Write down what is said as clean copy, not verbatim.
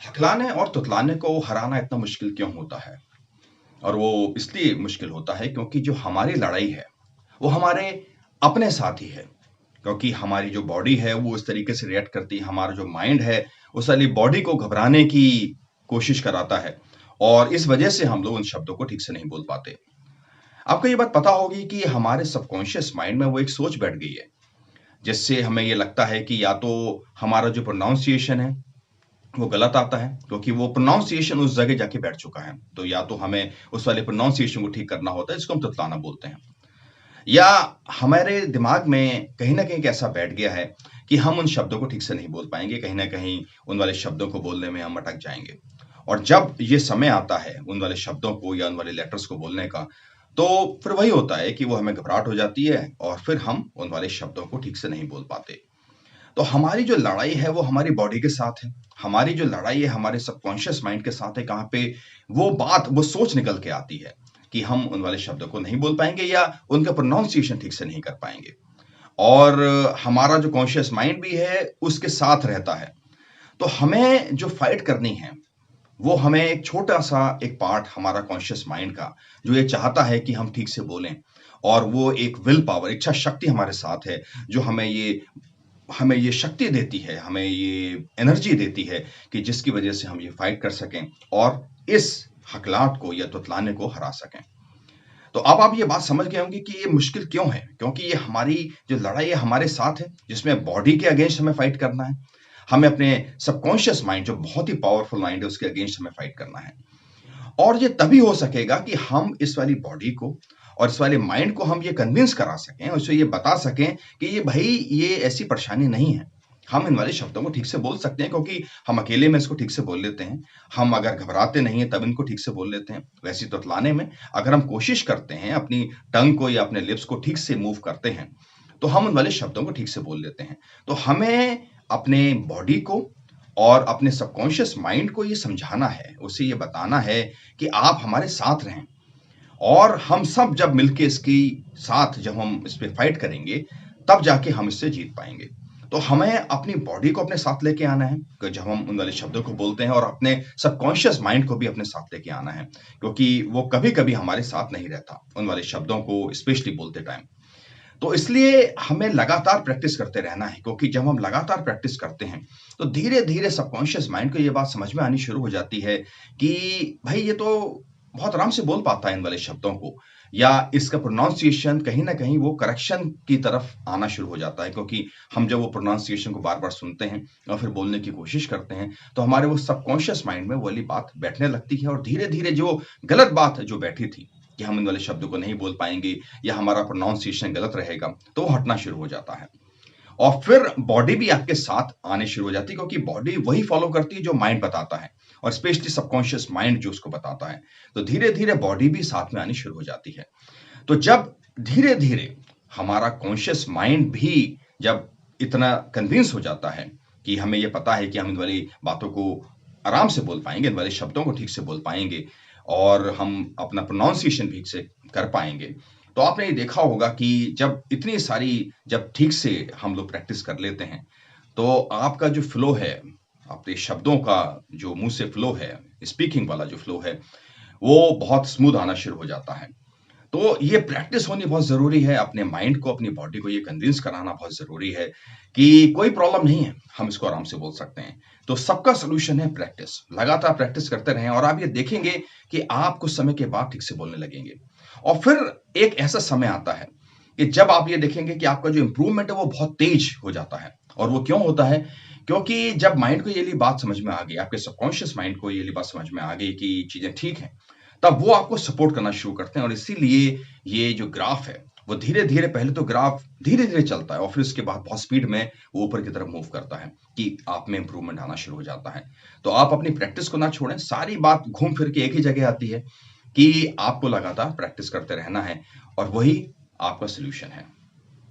हकलाने और तुतलाने को हराना इतना मुश्किल क्यों होता है? और वो इसलिए मुश्किल होता है क्योंकि जो हमारी लड़ाई है, वो हमारे अपने साथ ही है। क्योंकि हमारी जो बॉडी है वो उस तरीके से रिएक्ट करती है, हमारा जो माइंड है उस वाली बॉडी को घबराने की कोशिश कराता है और इस वजह से हम लोग उन शब्दों को ठीक से नहीं बोल पाते। आपको ये बात पता होगी कि हमारे सबकॉन्शियस माइंड में वो एक सोच बैठ गई है, जिससे हमें ये लगता है कि या तो हमारा जो प्रोनाउंसिएशन है वो गलत आता है क्योंकि वो प्रोनाउंसिएशन उस जगह जाके बैठ चुका है। तो या तो हमें उस वाले प्रोनाउंसिएशन को ठीक करना होता है जिसको हम तुतलाना बोलते हैं। या हमारे दिमाग में कहीं न कहीं ऐसा बैठ गया है कि हम उन शब्दों को ठीक से नहीं बोल पाएँगे, कहीं न कहीं उन वाले शब्दों को बोलने में हम अटक जाएँगे। और जब ये समय आता है उन वाले शब्दों को या उन वाले लेटर्स को बोलने का, तो फिर वही होता है कि वो हमें घबराहट हो जाती है और फिर हम उन वाले शब्दों को ठीक से नहीं बोल पाते। तो हमारी जो लड़ाई है वो हमारी बॉडी के साथ है। हमारी जो लड़ाई है हमारे सबकॉन्शियस माइंड के साथ है, कहाँ पे वो सोच निकल के आती है कि हम उन वाले शब्दों को नहीं बोल पाएँगे या उनका प्रोनाउंसिएशन ठीक से नहीं कर पाएँगे। और हमारा जो कॉन्शियस माइंड भी है उसके साथ रहता है। तो हमें जो फाइट करनी है, वो हमें एक छोटा-सा एक पार्ट हमारा कॉन्शियस माइंड का, जो ये चाहता है कि हम ठीक से बोलें और वो एक विल पावर, इच्छा शक्ति हमारे साथ है, जो हमें ये शक्ति देती है, हमें ये एनर्जी देती है कि जिसकी वजह से हम ये फाइट कर सकें और इस हकलाहट को या तुतलाने को हरा सकें। तो अब आप ये बात समझ गए होंगे कि ये मुश्किल क्यों है? क्योंकि ये हमारी जो लड़ाई है हमारे साथ है, जिसमें बॉडी के अगेंस्ट हमें फाइट करना है। हमें अपने सबकॉन्शियस माइंड जो बहुत ही पावरफुल माइंड है उसके अगेंस्ट हमें फाइट करना है। और ये तभी हो सकेगा कि हम इस वाली बॉडी को और इस वाले माइंड को हम ये कन्विंस करा सकें, उसे ये बता सकें कि ये भई ये ऐसी परेशानी नहीं है। हम इन वाले शब्दों को ठीक से बोल सकते हैं क्योंकि हम अकेले में इसको ठीक से बोल लेते हैं। हम अगर घबराते नहीं हैं तब इनको ठीक से बोल लेते हैं। वैसे तुतलाने में अगर हम कोशिश करते हैं अपनी टंग को या अपने लिप्स को ठीक से मूव करते हैं, तो हम उन वाले शब्दों को ठीक से बोल लेते हैं। तो हमें अपने बॉडी को और अपने सबकॉन्शियस माइंड को ये समझाना है, उसे ये बताना है कि आप हमारे साथ रहें और हम सब जब मिलके इसकी साथ जब हम इस पे फाइट करेंगे, तब जाके हम इससे जीत पाएँगे। तो हमें अपनी बॉडी को अपने साथ लेके आना है, कि जब हम उन वाले शब्दों को बोलते हैं और अपने सबकॉन्शियस माइंड को भी अपने साथ लेके आना है, क्योंकि वो कभी-कभी हमारे साथ नहीं रहता, उन वाले शब्दों को स्पेशली बोलते टाइम। तो इसलिए हमें लगातार प्रैक्टिस करते रहना है क्योंकि जब हम लगातार प्रैक्टिस करते हैं, तो धीरे-धीरे सबकॉन्शियस माइंड को ये बात समझ में आनी शुरू हो जाती है कि भई ये तो बहुत आराम से बोल पाता है इन वाले शब्दों को या इसका प्रोनाउंसिएशन कहीं न कहीं वो करेक्शन की तरफ आना शुरू हो जाता है क्योंकि हम जब वो प्रोनाउंसिएशन को बार-बार सुनते हैं और फिर बोलने की कोशिश करते हैं, तो हमारे वो सबकॉन्शियस माइंड में वो वाली बात बैठने लगती है और धीरे-धीरे जो गलत बात जो बैठी थी कि हम इन वाले शब्दों को नहीं बोल पाएँगे या हमारा प्रोनाउंसिएशन गलत रहेगा, तो वो हटना शुरू हो जाता है। और फिर बॉडी भी आपके साथ आनी शुरू हो जाती है क्योंकि बॉडी वही फॉलो करती है जो माइंड बताता है और स्पेशली सबकॉन्शियस माइंड जो उसको बताता है। तो धीरे-धीरे बॉडी भी साथ में आनी शुरू हो जाती है। तो जब धीरे-धीरे हमारा कॉन्शियस माइंड भी जब इतना कन्विंस हो जाता है कि हमें ये पता है कि हम इन वाली बातों को आराम से बोल पाएँगे, इन वाले शब्दों को ठीक से बोल पाएँगे और हम अपना प्रोनाउंसिएशन ठीक से कर पाएँगे। तो आपने ये देखा होगा कि जब ठीक से हम लोग प्रैक्टिस कर लेते हैं, तो आपका जो फ्लो है, आपके शब्दों का जो मुँह से फ्लो है, स्पीकिंग वाला जो फ्लो है, वो बहुत स्मूथ आना शुरू हो जाता है। तो ये प्रैक्टिस होनी बहुत ज़रूरी है, अपने माइंड को, अपनी बॉडी को ये कन्विंस कराना बहुत ज़रूरी है कि कोई प्रॉब्लम नहीं है, हम इसको आराम से बोल सकते हैं। तो सबका सॉल्यूशन है प्रैक्टिस, लगातार प्रैक्टिस करते रहें और आप ये देखेंगे कि आप कुछ समय के बाद ठीक से बोलने लगेंगे। और फिर एक ऐसा समय आता है कि जब आप ये देखेंगे कि आपका जो इम्प्रूवमेंट है वो बहुत तेज़ हो जाता है। और वो क्यों होता है? क्योंकि जब माइंड को ये वाली बात समझ में आ गई, आपके सबकॉन्शियस माइंड को ये वाली बात समझ में आ गई कि चीज़ें ठीक हैं, तब वो आपको सपोर्ट करना शुरू करते हैं और इसीलिए ये जो ग्राफ है, वो धीरे-धीरे पहले तो ग्राफ धीरे-धीरे चलता है और फिर उसके बाद बहुत स्पीड में वो ऊपर की तरफ मूव करता है कि आप में इम्प्रूवमेंट आना शुरू हो जाता है। तो आप अपनी प्रैक्टिस को ना छोड़ें, सारी बात घूम फिर के एक ही जगह आती है कि आपको लगातार प्रैक्टिस करते रहना है और वही आपका सॉल्यूशन है।